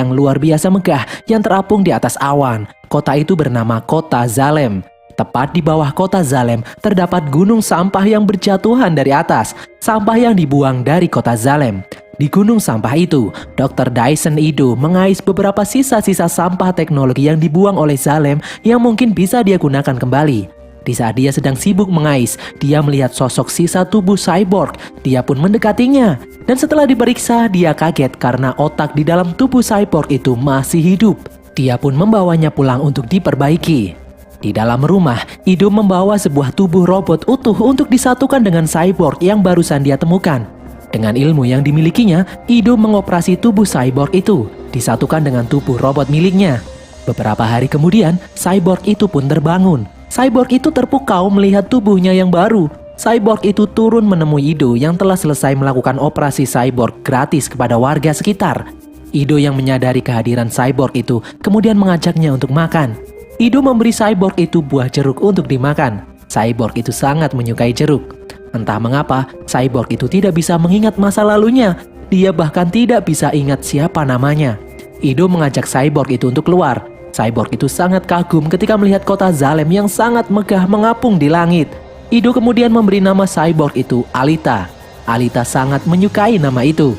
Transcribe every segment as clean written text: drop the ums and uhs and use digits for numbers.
yang luar biasa megah yang terapung di atas awan. Kota itu bernama Kota Zalem. Tepat di bawah Kota Zalem terdapat gunung sampah yang berjatuhan dari atas, sampah yang dibuang dari Kota Zalem. Di gunung sampah itu, Dr. Dyson Ido mengais beberapa sisa-sisa sampah teknologi yang dibuang oleh Zalem yang mungkin bisa dia gunakan kembali. Di saat dia sedang sibuk mengais, dia melihat sosok sisa tubuh cyborg. Dia pun mendekatinya. Dan setelah diperiksa, dia kaget karena otak di dalam tubuh cyborg itu masih hidup. Dia pun membawanya pulang untuk diperbaiki. Di dalam rumah, Ido membawa sebuah tubuh robot utuh untuk disatukan dengan cyborg yang barusan dia temukan. Dengan ilmu yang dimilikinya, Ido mengoperasi tubuh cyborg itu, disatukan dengan tubuh robot miliknya. Beberapa hari kemudian, cyborg itu pun terbangun. Cyborg itu terpukau melihat tubuhnya yang baru. Cyborg itu turun menemui Ido yang telah selesai melakukan operasi cyborg gratis kepada warga sekitar. Ido yang menyadari kehadiran cyborg itu kemudian mengajaknya untuk makan. Ido memberi cyborg itu buah jeruk untuk dimakan. Cyborg itu sangat menyukai jeruk. Entah mengapa, cyborg itu tidak bisa mengingat masa lalunya. Dia bahkan tidak bisa ingat siapa namanya. Ido mengajak cyborg itu untuk keluar. Cyborg itu sangat kagum ketika melihat kota Zalem yang sangat megah mengapung di langit. Ido kemudian memberi nama cyborg itu Alita. Alita sangat menyukai nama itu.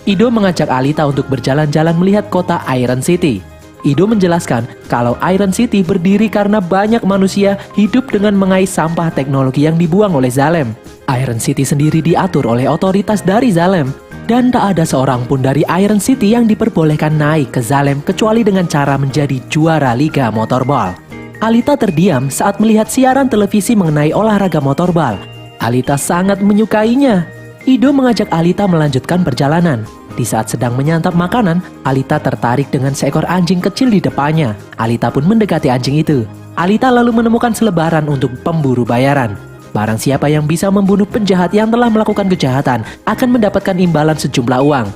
Ido mengajak Alita untuk berjalan-jalan melihat kota Iron City. Ido menjelaskan kalau Iron City berdiri karena banyak manusia hidup dengan mengais sampah teknologi yang dibuang oleh Zalem. Iron City sendiri diatur oleh otoritas dari Zalem. Dan tak ada seorang pun dari Iron City yang diperbolehkan naik ke Zalem kecuali dengan cara menjadi juara Liga Motorball. Alita terdiam saat melihat siaran televisi mengenai olahraga motorball. Alita sangat menyukainya. Ido mengajak Alita melanjutkan perjalanan. Di saat sedang menyantap makanan, Alita tertarik dengan seekor anjing kecil di depannya. Alita pun mendekati anjing itu. Alita lalu menemukan selebaran untuk pemburu bayaran. Barang siapa yang bisa membunuh penjahat yang telah melakukan kejahatan akan mendapatkan imbalan sejumlah uang.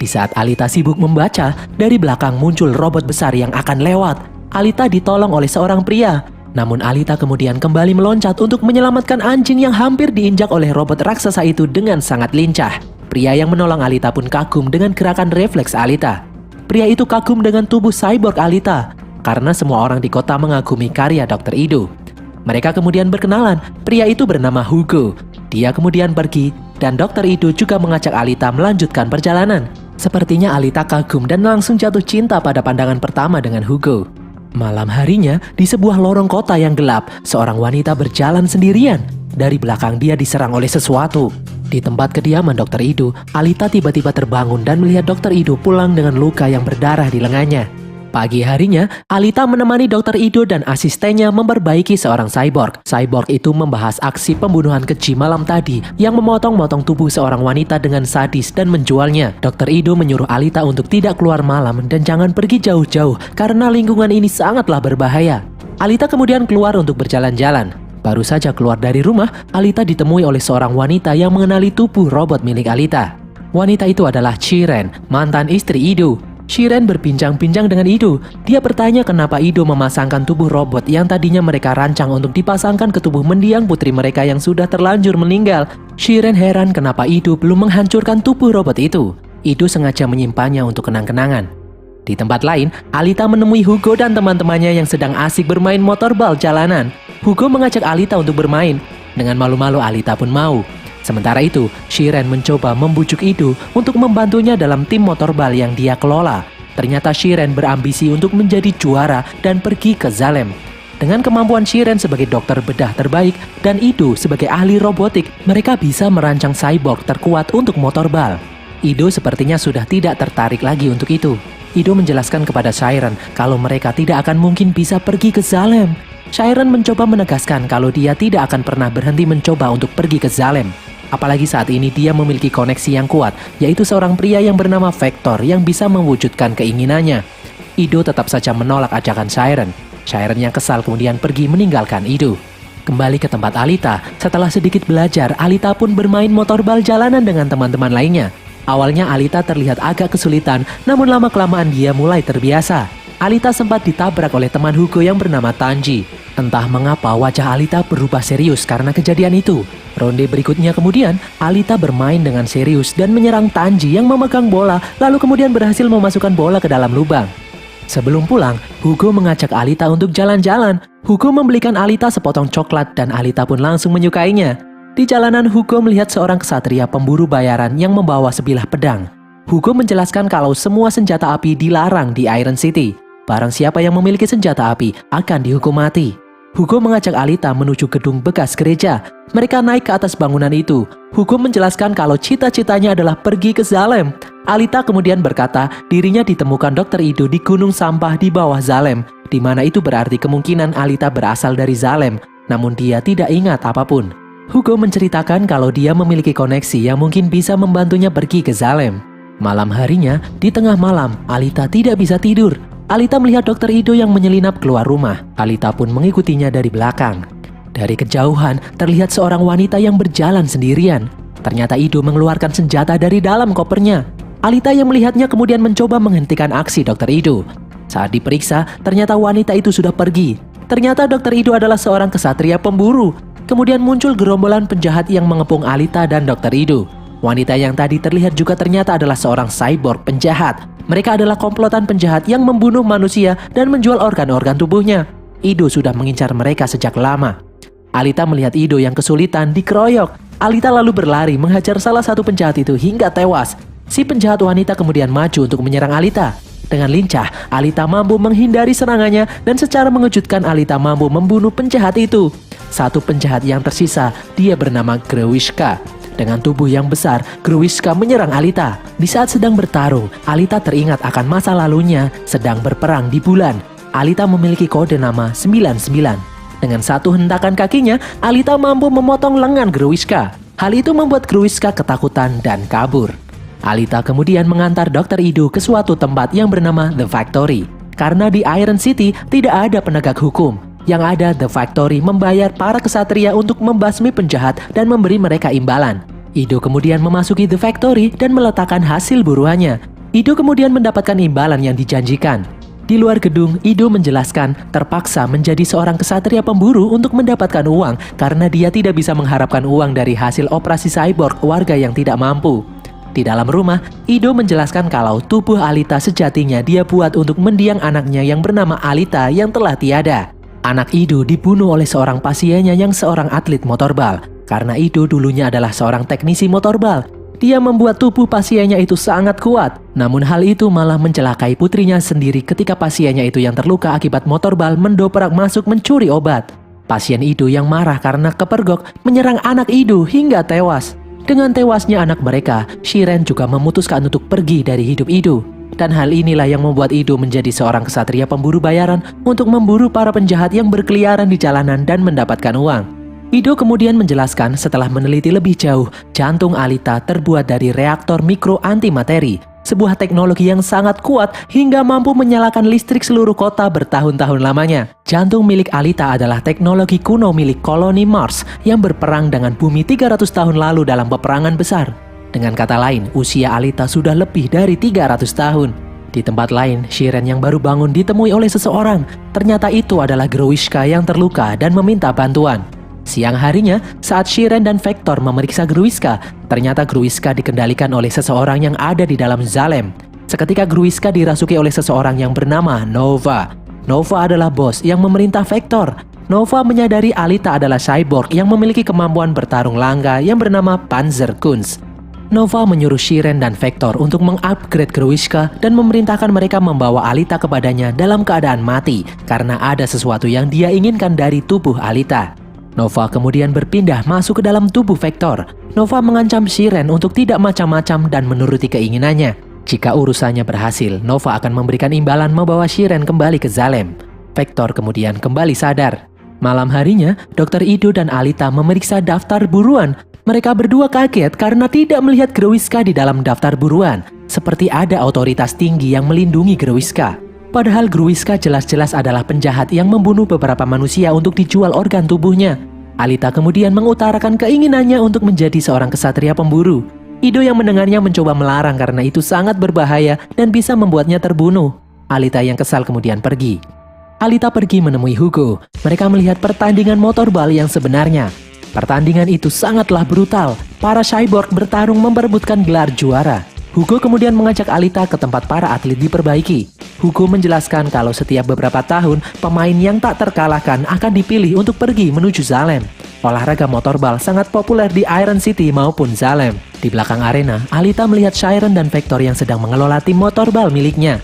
Di saat Alita sibuk membaca, dari belakang muncul robot besar yang akan lewat. Alita ditolong oleh seorang pria. Namun Alita kemudian kembali meloncat untuk menyelamatkan anjing yang hampir diinjak oleh robot raksasa itu dengan sangat lincah. Pria yang menolong Alita pun kagum dengan gerakan refleks Alita. Pria itu kagum dengan tubuh cyborg Alita, karena semua orang di kota mengagumi karya Dr. Ido. Mereka kemudian berkenalan. Pria itu bernama Hugo. Dia kemudian pergi dan Dr. Ido juga mengajak Alita melanjutkan perjalanan. Sepertinya Alita kagum dan langsung jatuh cinta pada pandangan pertama dengan Hugo. Malam harinya, di sebuah lorong kota yang gelap, seorang wanita berjalan sendirian. Dari belakang dia diserang oleh sesuatu. Di tempat kediaman Dr. Ido, Alita tiba-tiba terbangun dan melihat Dr. Ido pulang dengan luka yang berdarah di lengannya. Pagi harinya, Alita menemani Dr. Ido dan asistennya memperbaiki seorang cyborg. Cyborg itu membahas aksi pembunuhan keji malam tadi yang memotong-motong tubuh seorang wanita dengan sadis dan menjualnya. Dr. Ido menyuruh Alita untuk tidak keluar malam dan jangan pergi jauh-jauh karena lingkungan ini sangatlah berbahaya. Alita kemudian keluar untuk berjalan-jalan. Baru saja keluar dari rumah, Alita ditemui oleh seorang wanita yang mengenali tubuh robot milik Alita. Wanita itu adalah Shiren, mantan istri Ido. Shiren berbincang-bincang dengan Ido. Dia bertanya kenapa Ido memasangkan tubuh robot yang tadinya mereka rancang untuk dipasangkan ke tubuh mendiang putri mereka yang sudah terlanjur meninggal. Shiren heran kenapa Ido belum menghancurkan tubuh robot itu. Ido sengaja menyimpannya untuk kenang-kenangan. Di tempat lain, Alita menemui Hugo dan teman-temannya yang sedang asik bermain motorball jalanan. Hugo mengajak Alita untuk bermain. Dengan malu-malu Alita pun mau. Sementara itu, Shiren mencoba membujuk Ido untuk membantunya dalam tim motorball yang dia kelola. Ternyata Shiren berambisi untuk menjadi juara dan pergi ke Zalem. Dengan kemampuan Shiren sebagai dokter bedah terbaik dan Ido sebagai ahli robotik, mereka bisa merancang cyborg terkuat untuk motorball. Ido sepertinya sudah tidak tertarik lagi untuk itu. Ido menjelaskan kepada Shiren kalau mereka tidak akan mungkin bisa pergi ke Zalem. Shiren mencoba menegaskan kalau dia tidak akan pernah berhenti mencoba untuk pergi ke Zalem. Apalagi saat ini dia memiliki koneksi yang kuat, yaitu seorang pria yang bernama Vector yang bisa mewujudkan keinginannya. Ido tetap saja menolak ajakan Shiren. Shiren yang kesal kemudian pergi meninggalkan Ido. Kembali ke tempat Alita, setelah sedikit belajar, Alita pun bermain motorball jalanan dengan teman-teman lainnya. Awalnya Alita terlihat agak kesulitan, namun lama-kelamaan dia mulai terbiasa. Alita sempat ditabrak oleh teman Hugo yang bernama Tanji. Entah mengapa wajah Alita berubah serius karena kejadian itu. Ronde berikutnya kemudian, Alita bermain dengan serius dan menyerang Tanji yang memegang bola, lalu kemudian berhasil memasukkan bola ke dalam lubang. Sebelum pulang, Hugo mengajak Alita untuk jalan-jalan. Hugo membelikan Alita sepotong coklat dan Alita pun langsung menyukainya. Di jalanan, Hugo melihat seorang kesatria pemburu bayaran yang membawa sebilah pedang. Hugo menjelaskan kalau semua senjata api dilarang di Iron City. Barang siapa yang memiliki senjata api akan dihukum mati. Hugo mengajak Alita menuju gedung bekas gereja. Mereka naik ke atas bangunan itu. Hugo menjelaskan kalau cita-citanya adalah pergi ke Zalem. Alita kemudian berkata dirinya ditemukan Dr. Ido di gunung sampah di bawah Zalem, di mana itu berarti kemungkinan Alita berasal dari Zalem, namun dia tidak ingat apapun. Hugo menceritakan kalau dia memiliki koneksi yang mungkin bisa membantunya pergi ke Zalem. Malam harinya, di tengah malam, Alita tidak bisa tidur. Alita melihat Dr. Ido yang menyelinap keluar rumah. Alita pun mengikutinya dari belakang. Dari kejauhan, terlihat seorang wanita yang berjalan sendirian. Ternyata Ido mengeluarkan senjata dari dalam kopernya. Alita yang melihatnya kemudian mencoba menghentikan aksi Dr. Ido. Saat diperiksa, ternyata wanita itu sudah pergi. Ternyata Dr. Ido adalah seorang kesatria pemburu. Kemudian muncul gerombolan penjahat yang mengepung Alita dan Dr. Ido. Wanita yang tadi terlihat juga ternyata adalah seorang cyborg penjahat. Mereka adalah komplotan penjahat yang membunuh manusia dan menjual organ-organ tubuhnya. Ido sudah mengincar mereka sejak lama. Alita melihat Ido yang kesulitan dikeroyok. Alita lalu berlari menghajar salah satu penjahat itu hingga tewas. Si penjahat wanita kemudian maju untuk menyerang Alita. Dengan lincah, Alita mampu menghindari serangannya dan secara mengejutkan Alita mampu membunuh penjahat itu. Satu penjahat yang tersisa, dia bernama Grewishka. Dengan tubuh yang besar, Grewishka menyerang Alita. Di saat sedang bertarung, Alita teringat akan masa lalunya sedang berperang di bulan. Alita memiliki kode nama 99. Dengan satu hentakan kakinya, Alita mampu memotong lengan Grewishka. Hal itu membuat Grewishka ketakutan dan kabur. Alita kemudian mengantar Dr. Ido ke suatu tempat yang bernama The Factory. Karena di Iron City tidak ada penegak hukum. Yang ada, The Factory membayar para kesatria untuk membasmi penjahat dan memberi mereka imbalan. Ido kemudian memasuki The Factory dan meletakkan hasil buruannya. Ido kemudian mendapatkan imbalan yang dijanjikan. Di luar gedung, Ido menjelaskan terpaksa menjadi seorang kesatria pemburu untuk mendapatkan uang karena dia tidak bisa mengharapkan uang dari hasil operasi cyborg warga yang tidak mampu. Di dalam rumah, Ido menjelaskan kalau tubuh Alita sejatinya dia buat untuk mendiang anaknya yang bernama Alita yang telah tiada. Anak Ido dibunuh oleh seorang pasiennya yang seorang atlet motorbal. Karena Ido dulunya adalah seorang teknisi motorbal. Dia membuat tubuh pasiennya itu sangat kuat. Namun hal itu malah mencelakai putrinya sendiri ketika pasiennya itu yang terluka akibat motorbal mendobrak masuk mencuri obat. Pasien Ido yang marah karena kepergok menyerang anak Ido hingga tewas. Dengan tewasnya anak mereka, Shiren juga memutuskan untuk pergi dari hidup Ido. Dan hal inilah yang membuat Ido menjadi seorang kesatria pemburu bayaran untuk memburu para penjahat yang berkeliaran di jalanan dan mendapatkan uang. Ido kemudian menjelaskan setelah meneliti lebih jauh, jantung Alita terbuat dari reaktor mikro antimateri, sebuah teknologi yang sangat kuat hingga mampu menyalakan listrik seluruh kota bertahun-tahun lamanya. Jantung milik Alita adalah teknologi kuno milik koloni Mars yang berperang dengan bumi 300 tahun lalu dalam peperangan besar. Dengan kata lain, usia Alita sudah lebih dari 300 tahun. Di tempat lain, Shiren yang baru bangun ditemui oleh seseorang. Ternyata itu adalah Grewishka yang terluka dan meminta bantuan. Siang harinya, saat Shiren dan Vector memeriksa Grewishka, ternyata Grewishka dikendalikan oleh seseorang yang ada di dalam Zalem. Seketika Grewishka dirasuki oleh seseorang yang bernama Nova. Nova adalah bos yang memerintah Vector. Nova menyadari Alita adalah cyborg yang memiliki kemampuan bertarung langka yang bernama Panzerkunst. Nova menyuruh Shiren dan Vector untuk mengupgrade Grewishka dan memerintahkan mereka membawa Alita kepadanya dalam keadaan mati karena ada sesuatu yang dia inginkan dari tubuh Alita. Nova kemudian berpindah masuk ke dalam tubuh Vector. Nova mengancam Shiren untuk tidak macam-macam dan menuruti keinginannya. Jika urusannya berhasil, Nova akan memberikan imbalan membawa Shiren kembali ke Zalem. Vector kemudian kembali sadar. Malam harinya, Dr. Ido dan Alita memeriksa daftar buruan. Mereka berdua kaget karena tidak melihat Grewishka di dalam daftar buruan. Seperti ada otoritas tinggi yang melindungi Grewishka. Padahal Grewishka jelas-jelas adalah penjahat yang membunuh beberapa manusia untuk dijual organ tubuhnya. Alita kemudian mengutarakan keinginannya untuk menjadi seorang kesatria pemburu. Ido yang mendengarnya mencoba melarang karena itu sangat berbahaya dan bisa membuatnya terbunuh. Alita yang kesal kemudian pergi. Alita pergi menemui Hugo. Mereka melihat pertandingan motorball yang sebenarnya. Pertandingan itu sangatlah brutal. Para cyborg bertarung memperebutkan gelar juara. Hugo kemudian mengajak Alita ke tempat para atlet diperbaiki. Hugo menjelaskan kalau setiap beberapa tahun, pemain yang tak terkalahkan akan dipilih untuk pergi menuju Zalem. Olahraga motorball sangat populer di Iron City maupun Zalem. Di belakang arena, Alita melihat Chiron dan Vector yang sedang mengelola tim motorball miliknya.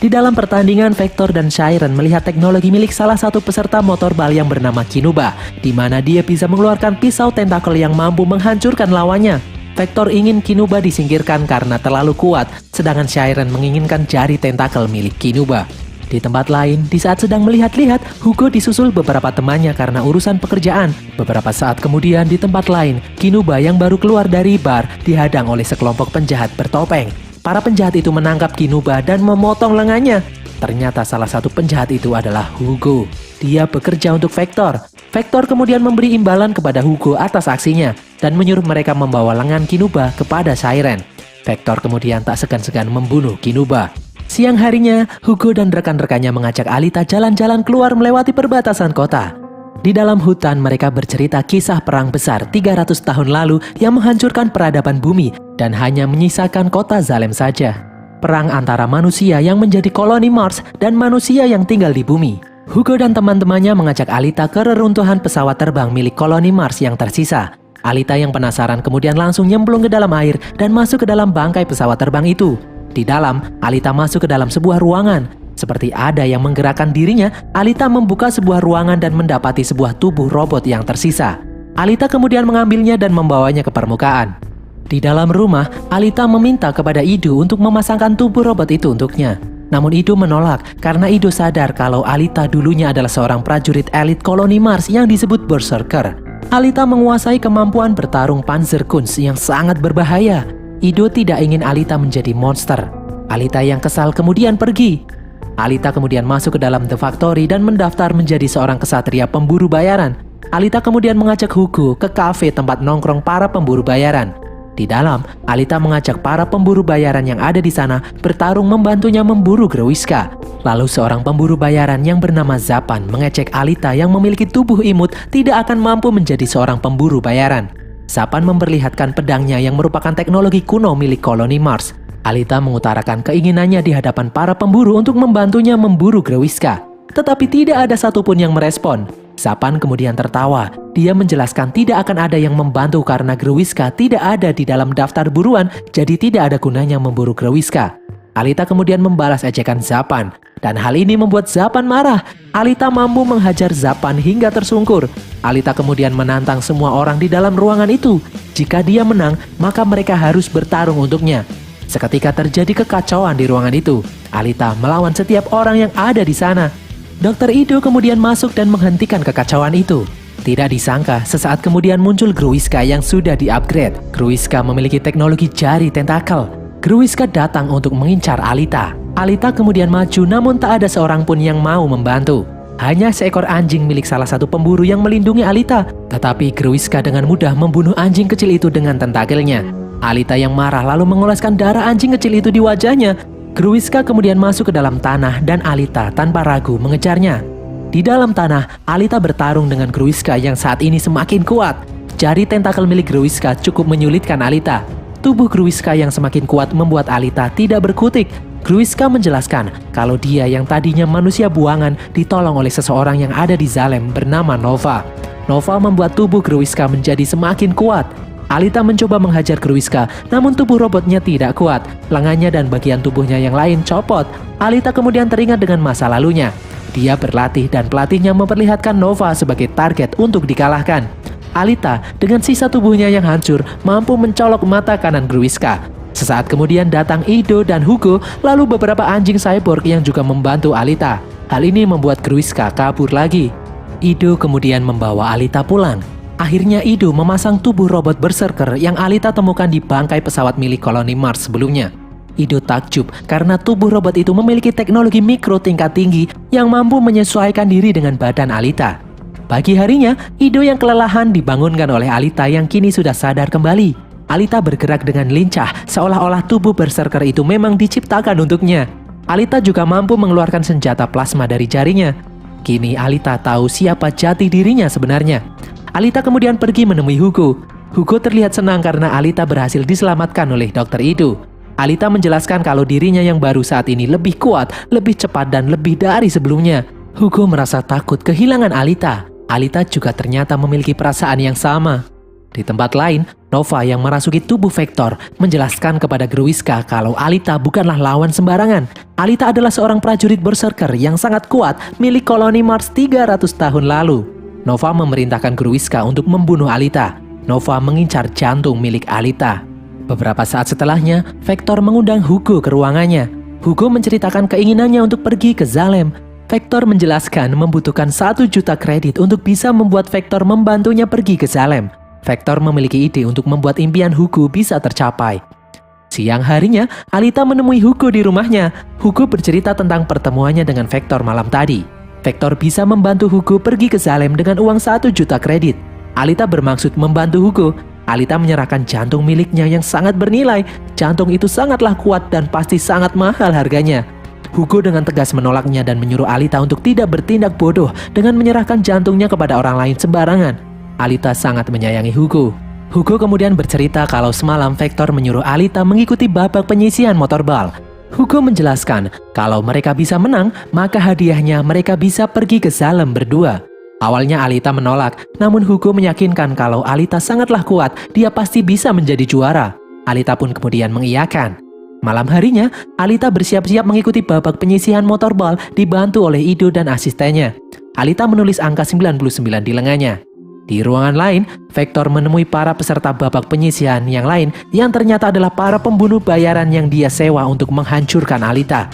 Di dalam pertandingan, Vector dan Chiron melihat teknologi milik salah satu peserta motorball yang bernama Kinuba, di mana dia bisa mengeluarkan pisau tentakel yang mampu menghancurkan lawannya. Vector ingin Kinuba disingkirkan karena terlalu kuat, sedangkan Chiron menginginkan jari tentakel milik Kinuba. Di tempat lain, di saat sedang melihat-lihat, Hugo disusul beberapa temannya karena urusan pekerjaan. Beberapa saat kemudian di tempat lain, Kinuba yang baru keluar dari bar dihadang oleh sekelompok penjahat bertopeng. Para penjahat itu menangkap Kinuba dan memotong lengannya. Ternyata salah satu penjahat itu adalah Hugo. Dia bekerja untuk Vector. Vector kemudian memberi imbalan kepada Hugo atas aksinya dan menyuruh mereka membawa lengan Kinuba kepada Chiron. Vector kemudian tak segan-segan membunuh Kinuba. Siang harinya, Hugo dan rekan-rekannya mengajak Alita jalan-jalan keluar melewati perbatasan kota. Di dalam hutan, mereka bercerita kisah perang besar 300 tahun lalu yang menghancurkan peradaban bumi dan hanya menyisakan kota Zalem saja. Perang antara manusia yang menjadi koloni Mars dan manusia yang tinggal di bumi. Hugo dan teman-temannya mengajak Alita ke reruntuhan pesawat terbang milik koloni Mars yang tersisa. Alita yang penasaran kemudian langsung nyemplung ke dalam air dan masuk ke dalam bangkai pesawat terbang itu. Di dalam, Alita masuk ke dalam sebuah ruangan. Seperti ada yang menggerakkan dirinya, Alita membuka sebuah ruangan dan mendapati sebuah tubuh robot yang tersisa. Alita kemudian mengambilnya dan membawanya ke permukaan. Di dalam rumah, Alita meminta kepada Ido untuk memasangkan tubuh robot itu untuknya. Namun Ido menolak karena Ido sadar kalau Alita dulunya adalah seorang prajurit elit koloni Mars yang disebut Berserker. Alita menguasai kemampuan bertarung Panzerkunst yang sangat berbahaya. Ido tidak ingin Alita menjadi monster. Alita yang kesal kemudian pergi. Alita kemudian masuk ke dalam The Factory dan mendaftar menjadi seorang kesatria pemburu bayaran. Alita kemudian mengajak Hugo ke kafe tempat nongkrong para pemburu bayaran. Di dalam, Alita mengajak para pemburu bayaran yang ada di sana bertarung membantunya memburu Grewiska. Lalu seorang pemburu bayaran yang bernama Zapan mengecek Alita yang memiliki tubuh imut tidak akan mampu menjadi seorang pemburu bayaran. Zapan memperlihatkan pedangnya yang merupakan teknologi kuno milik koloni Mars. Alita mengutarakan keinginannya di hadapan para pemburu untuk membantunya memburu Grewiska. Tetapi tidak ada satupun yang merespon. Zapan kemudian tertawa. Dia menjelaskan tidak akan ada yang membantu karena Grewiska tidak ada di dalam daftar buruan, jadi tidak ada gunanya memburu Grewiska. Alita kemudian membalas ejekan Zapan. Dan hal ini membuat Zapan marah. Alita mampu menghajar Zapan hingga tersungkur. Alita kemudian menantang semua orang di dalam ruangan itu. Jika dia menang, maka mereka harus bertarung untuknya. Seketika terjadi kekacauan di ruangan itu. Alita melawan setiap orang yang ada di sana. Dr. Ido kemudian masuk dan menghentikan kekacauan itu. Tidak disangka, sesaat kemudian muncul Grewiska yang sudah di-upgrade. Grewiska memiliki teknologi jari tentakel. Grewiska datang untuk mengincar Alita. Alita kemudian maju namun tak ada seorang pun yang mau membantu. Hanya seekor anjing milik salah satu pemburu yang melindungi Alita. Tetapi Grewiska dengan mudah membunuh anjing kecil itu dengan tentakelnya. Alita yang marah lalu mengoleskan darah anjing kecil itu di wajahnya. Grewiska kemudian masuk ke dalam tanah dan Alita tanpa ragu mengejarnya. Di dalam tanah, Alita bertarung dengan Grewiska yang saat ini semakin kuat. Jari tentakel milik Grewiska cukup menyulitkan Alita. Tubuh Grewiska yang semakin kuat membuat Alita tidak berkutik. Grewiska menjelaskan kalau dia yang tadinya manusia buangan ditolong oleh seseorang yang ada di Zalem bernama Nova. Nova membuat tubuh Grewiska menjadi semakin kuat. Alita mencoba menghajar Grewiska, namun tubuh robotnya tidak kuat. Lengannya dan bagian tubuhnya yang lain copot. Alita kemudian teringat dengan masa lalunya. Dia berlatih dan pelatihnya memperlihatkan Nova sebagai target untuk dikalahkan. Alita dengan sisa tubuhnya yang hancur mampu mencolok mata kanan Grewiska. Sesaat kemudian datang Ido dan Hugo, lalu beberapa anjing cyborg yang juga membantu Alita. Hal ini membuat Grewiska kabur lagi. Ido kemudian membawa Alita pulang. Akhirnya Ido memasang tubuh robot Berserker yang Alita temukan di bangkai pesawat milik koloni Mars sebelumnya. Ido takjub karena tubuh robot itu memiliki teknologi mikro tingkat tinggi yang mampu menyesuaikan diri dengan badan Alita. Pagi harinya, Ido yang kelelahan dibangunkan oleh Alita yang kini sudah sadar kembali. Alita bergerak dengan lincah, seolah-olah tubuh Berserker itu memang diciptakan untuknya. Alita juga mampu mengeluarkan senjata plasma dari jarinya. Kini Alita tahu siapa jati dirinya sebenarnya. Alita kemudian pergi menemui Hugo. Hugo terlihat senang karena Alita berhasil diselamatkan oleh Dr. Ido. Alita menjelaskan kalau dirinya yang baru saat ini lebih kuat, lebih cepat, dan lebih dari sebelumnya. Hugo merasa takut kehilangan Alita. Alita juga ternyata memiliki perasaan yang sama. Di tempat lain, Nova yang merasuki tubuh Vector menjelaskan kepada Gruiska kalau Alita bukanlah lawan sembarangan. Alita adalah seorang prajurit berserker yang sangat kuat milik koloni Mars 300 tahun lalu. Nova memerintahkan Gruiska untuk membunuh Alita. Nova mengincar jantung milik Alita. Beberapa saat setelahnya, Vector mengundang Hugo ke ruangannya. Hugo menceritakan keinginannya untuk pergi ke Zalem. Vector menjelaskan membutuhkan 1 juta kredit untuk bisa membuat Vector membantunya pergi ke Zalem. Vector memiliki ide untuk membuat impian Hugo bisa tercapai. Siang harinya, Alita menemui Hugo di rumahnya. Hugo bercerita tentang pertemuannya dengan Vector malam tadi. Vector bisa membantu Hugo pergi ke Zalem dengan uang 1 juta kredit. Alita bermaksud membantu Hugo. Alita menyerahkan jantung miliknya yang sangat bernilai. Jantung itu sangatlah kuat dan pasti sangat mahal harganya. Hugo dengan tegas menolaknya dan menyuruh Alita untuk tidak bertindak bodoh dengan menyerahkan jantungnya kepada orang lain sembarangan. Alita sangat menyayangi Hugo. Hugo kemudian bercerita kalau semalam Vector menyuruh Alita mengikuti babak penyisihan motorball. Hugo menjelaskan kalau mereka bisa menang, maka hadiahnya mereka bisa pergi ke Zalem berdua. Awalnya Alita menolak, namun Hugo meyakinkan kalau Alita sangatlah kuat, dia pasti bisa menjadi juara. Alita pun kemudian mengiyakan. Malam harinya, Alita bersiap-siap mengikuti babak penyisihan motorball dibantu oleh Ido dan asistennya. Alita menulis angka 99 di lengannya. Di ruangan lain, Vector menemui para peserta babak penyisihan yang lain yang ternyata adalah para pembunuh bayaran yang dia sewa untuk menghancurkan Alita.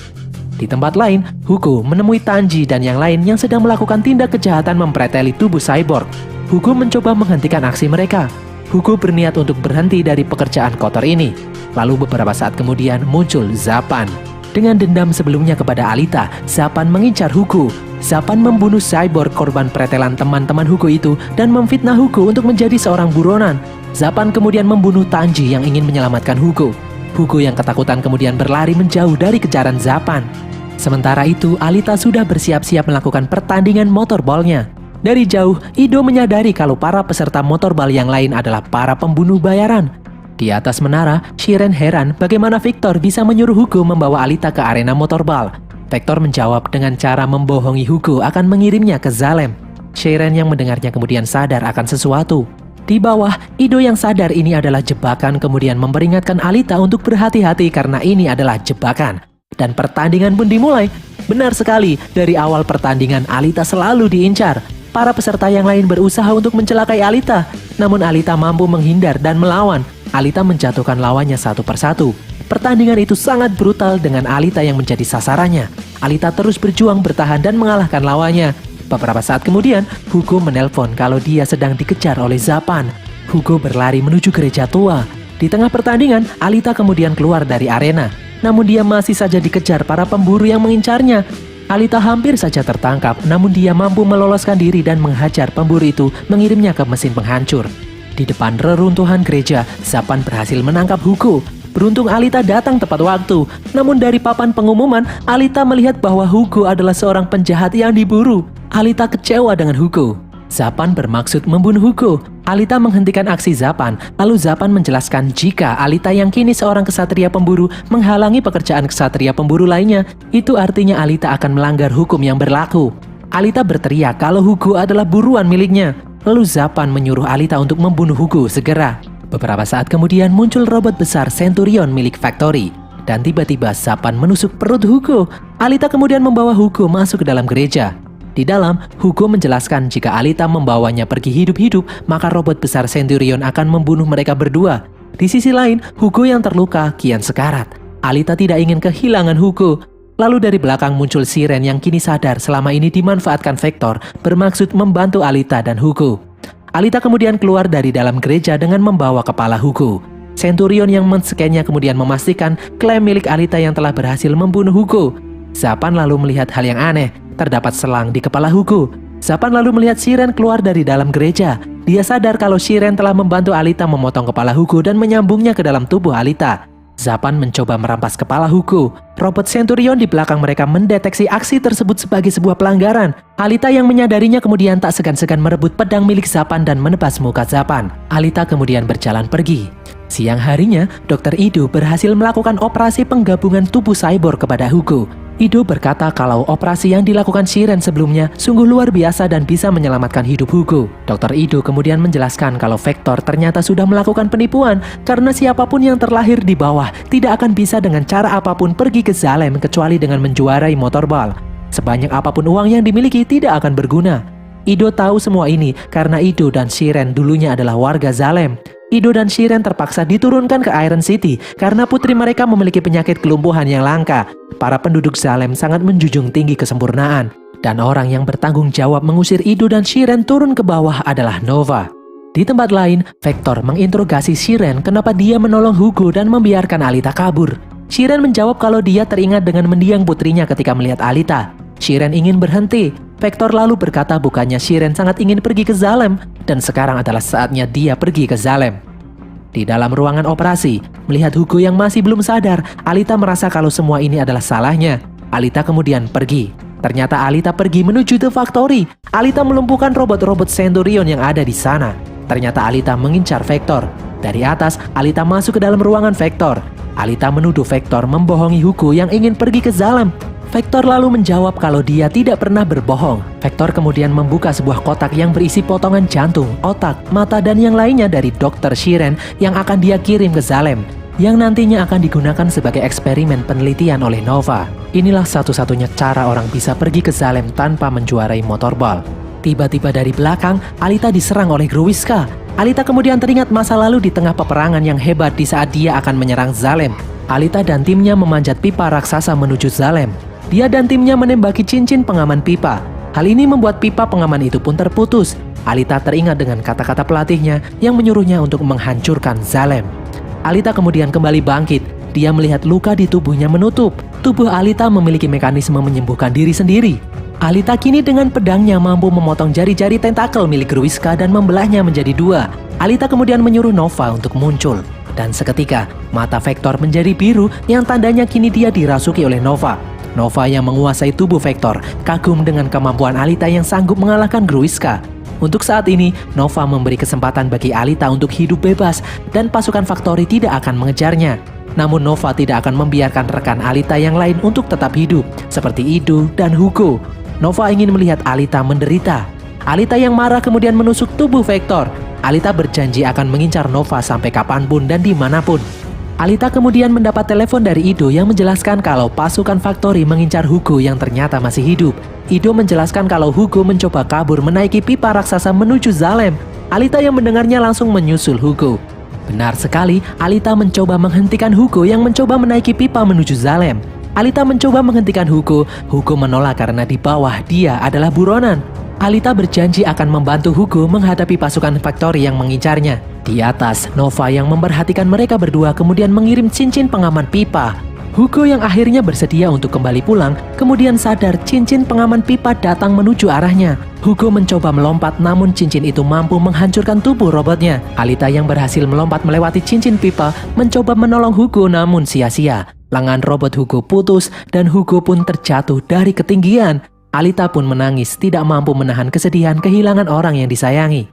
Di tempat lain, Hugo menemui Tanji dan yang lain yang sedang melakukan tindak kejahatan mempreteli tubuh cyborg. Hugo mencoba menghentikan aksi mereka. Hugo berniat untuk berhenti dari pekerjaan kotor ini. Lalu beberapa saat kemudian muncul Zapan. Dengan dendam sebelumnya kepada Alita, Zapan mengincar Hugo. Zapan membunuh cyborg korban pretelan teman-teman Hugo itu dan memfitnah Hugo untuk menjadi seorang buronan. Zapan kemudian membunuh Tanji yang ingin menyelamatkan Hugo. Hugo yang ketakutan kemudian berlari menjauh dari kejaran Zapan. Sementara itu, Alita sudah bersiap-siap melakukan pertandingan motorballnya. Dari jauh, Ido menyadari kalau para peserta motorball yang lain adalah para pembunuh bayaran. Di atas menara, Shiren heran bagaimana Victor bisa menyuruh Hugo membawa Alita ke arena motorball. Victor menjawab dengan cara membohongi Hugo akan mengirimnya ke Zalem. Shiren yang mendengarnya kemudian sadar akan sesuatu. Di bawah, Ido yang sadar ini adalah jebakan kemudian memperingatkan Alita untuk berhati-hati karena ini adalah jebakan. Dan pertandingan pun dimulai. Benar sekali, dari awal pertandingan Alita selalu diincar. Para peserta yang lain berusaha untuk mencelakai Alita, namun Alita mampu menghindar dan melawan. Alita menjatuhkan lawannya satu persatu. Pertandingan itu sangat brutal dengan Alita yang menjadi sasarannya. Alita terus berjuang bertahan dan mengalahkan lawannya. Beberapa saat kemudian, Hugo menelpon kalau dia sedang dikejar oleh Zapan. Hugo berlari menuju gereja tua. Di tengah pertandingan, Alita kemudian keluar dari arena. Namun dia masih saja dikejar para pemburu yang mengincarnya. Alita hampir saja tertangkap, namun dia mampu meloloskan diri dan menghajar pemburu itu, mengirimnya ke mesin penghancur. Di depan reruntuhan gereja, Zapan berhasil menangkap Hugo. Beruntung Alita datang tepat waktu. Namun dari papan pengumuman, Alita melihat bahwa Hugo adalah seorang penjahat yang diburu. Alita kecewa dengan Hugo. Zapan bermaksud membunuh Hugo. Alita menghentikan aksi Zapan. Lalu Zapan menjelaskan jika Alita yang kini seorang kesatria pemburu menghalangi pekerjaan kesatria pemburu lainnya, itu artinya Alita akan melanggar hukum yang berlaku. Alita berteriak kalau Hugo adalah buruan miliknya. Lalu Zapan menyuruh Alita untuk membunuh Hugo segera. Beberapa saat kemudian muncul robot besar Centurion milik Factory. Dan tiba-tiba Zapan menusuk perut Hugo. Alita kemudian membawa Hugo masuk ke dalam gereja. Di dalam, Hugo menjelaskan jika Alita membawanya pergi hidup-hidup, maka robot besar Centurion akan membunuh mereka berdua. Di sisi lain, Hugo yang terluka kian sekarat. Alita tidak ingin kehilangan Hugo. Lalu dari belakang muncul Siren yang kini sadar selama ini dimanfaatkan Vector, bermaksud membantu Alita dan Hugo. Alita kemudian keluar dari dalam gereja dengan membawa kepala Hugo. Centurion yang men-scan-nya kemudian memastikan klaim milik Alita yang telah berhasil membunuh Hugo. Zapan lalu melihat hal yang aneh, terdapat selang di kepala Hugo. Zapan lalu melihat Shiren keluar dari dalam gereja. Dia sadar kalau Shiren telah membantu Alita memotong kepala Hugo dan menyambungnya ke dalam tubuh Alita. Zapan mencoba merampas kepala Hugo. Robot Centurion di belakang mereka mendeteksi aksi tersebut sebagai sebuah pelanggaran. Alita yang menyadarinya kemudian tak segan-segan merebut pedang milik Zapan dan menebas muka Zapan. Alita kemudian berjalan pergi. Siang harinya, Dr. Ido berhasil melakukan operasi penggabungan tubuh cyborg kepada Hugo. Ido berkata kalau operasi yang dilakukan Shiren sebelumnya sungguh luar biasa dan bisa menyelamatkan hidup Hugo. Dr. Ido kemudian menjelaskan kalau Vector ternyata sudah melakukan penipuan karena siapapun yang terlahir di bawah tidak akan bisa dengan cara apapun pergi ke Zalem kecuali dengan menjuarai motorball. Sebanyak apapun uang yang dimiliki tidak akan berguna. Ido tahu semua ini karena Ido dan Shiren dulunya adalah warga Zalem. Ido dan Shiren terpaksa diturunkan ke Iron City karena putri mereka memiliki penyakit kelumpuhan yang langka. Para penduduk Zalem sangat menjunjung tinggi kesempurnaan. Dan orang yang bertanggung jawab mengusir Ido dan Shiren turun ke bawah adalah Nova. Di tempat lain, Vector menginterogasi Shiren kenapa dia menolong Hugo dan membiarkan Alita kabur. Shiren menjawab kalau dia teringat dengan mendiang putrinya ketika melihat Alita. Shiren ingin berhenti. Vector lalu berkata bukannya Shiren sangat ingin pergi ke Zalem dan sekarang adalah saatnya dia pergi ke Zalem. Di dalam ruangan operasi, melihat Hugo yang masih belum sadar, Alita merasa kalau semua ini adalah salahnya. Alita kemudian pergi. Ternyata Alita pergi menuju The Factory. Alita melumpuhkan robot-robot Centurion yang ada di sana. Ternyata Alita mengincar Vector. Dari atas, Alita masuk ke dalam ruangan Vector. Alita menuduh Vector membohongi Hugo yang ingin pergi ke Zalem. Vector lalu menjawab kalau dia tidak pernah berbohong. Vector kemudian membuka sebuah kotak yang berisi potongan jantung, otak, mata, dan yang lainnya dari Dr. Shiren yang akan dia kirim ke Zalem, yang nantinya akan digunakan sebagai eksperimen penelitian oleh Nova. Inilah satu-satunya cara orang bisa pergi ke Zalem tanpa menjuarai motorball. Tiba-tiba dari belakang, Alita diserang oleh Gruiska. Alita kemudian teringat masa lalu di tengah peperangan yang hebat di saat dia akan menyerang Zalem. Alita dan timnya memanjat pipa raksasa menuju Zalem. Dia dan timnya menembaki cincin pengaman pipa. Hal ini membuat pipa pengaman itu pun terputus. Alita teringat dengan kata-kata pelatihnya yang menyuruhnya untuk menghancurkan Zalem. Alita kemudian kembali bangkit. Dia melihat luka di tubuhnya menutup. Tubuh Alita memiliki mekanisme menyembuhkan diri sendiri. Alita kini dengan pedangnya mampu memotong jari-jari tentakel milik Gruiska dan membelahnya menjadi dua. Alita kemudian menyuruh Nova untuk muncul. Dan seketika, mata Vector menjadi biru yang tandanya kini dia dirasuki oleh Nova. Nova yang menguasai tubuh Vector kagum dengan kemampuan Alita yang sanggup mengalahkan Gruiska. Untuk saat ini, Nova memberi kesempatan bagi Alita untuk hidup bebas dan pasukan Factory tidak akan mengejarnya. Namun Nova tidak akan membiarkan rekan Alita yang lain untuk tetap hidup, seperti Ido dan Hugo. Nova ingin melihat Alita menderita. Alita yang marah kemudian menusuk tubuh Vector. Alita berjanji akan mengincar Nova sampai kapanpun dan dimanapun. Alita kemudian mendapat telepon dari Ido yang menjelaskan kalau pasukan Factory mengincar Hugo yang ternyata masih hidup. Ido menjelaskan kalau Hugo mencoba kabur menaiki pipa raksasa menuju Zalem. Alita yang mendengarnya langsung menyusul Hugo. Benar sekali, Alita mencoba menghentikan Hugo yang mencoba menaiki pipa menuju Zalem. Alita mencoba menghentikan Hugo. Hugo menolak karena di bawah dia adalah buronan. Alita berjanji akan membantu Hugo menghadapi pasukan Factory yang mengincarnya. Di atas, Nova yang memperhatikan mereka berdua kemudian mengirim cincin pengaman pipa. Hugo yang akhirnya bersedia untuk kembali pulang, kemudian sadar cincin pengaman pipa datang menuju arahnya. Hugo mencoba melompat namun cincin itu mampu menghancurkan tubuh robotnya. Alita yang berhasil melompat melewati cincin pipa mencoba menolong Hugo namun sia-sia. Lengan robot Hugo putus dan Hugo pun terjatuh dari ketinggian. Alita pun menangis tidak mampu menahan kesedihan kehilangan orang yang disayangi.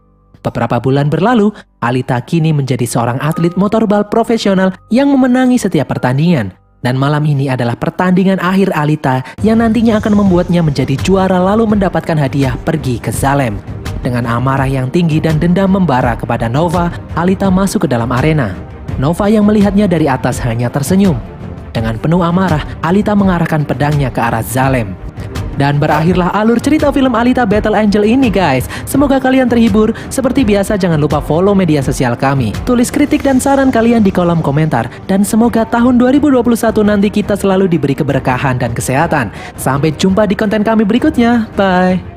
Beberapa bulan berlalu, Alita kini menjadi seorang atlet motorball profesional yang memenangi setiap pertandingan. Dan malam ini adalah pertandingan akhir Alita yang nantinya akan membuatnya menjadi juara lalu mendapatkan hadiah pergi ke Zalem. Dengan amarah yang tinggi dan dendam membara kepada Nova, Alita masuk ke dalam arena. Nova yang melihatnya dari atas hanya tersenyum. Dengan penuh amarah, Alita mengarahkan pedangnya ke arah Zalem. Dan berakhirlah alur cerita film Alita Battle Angel ini guys. Semoga kalian terhibur. Seperti biasa jangan lupa follow media sosial kami. Tulis kritik dan saran kalian di kolom komentar. Dan semoga tahun 2021 nanti kita selalu diberi keberkahan dan kesehatan. Sampai jumpa di konten kami berikutnya. Bye.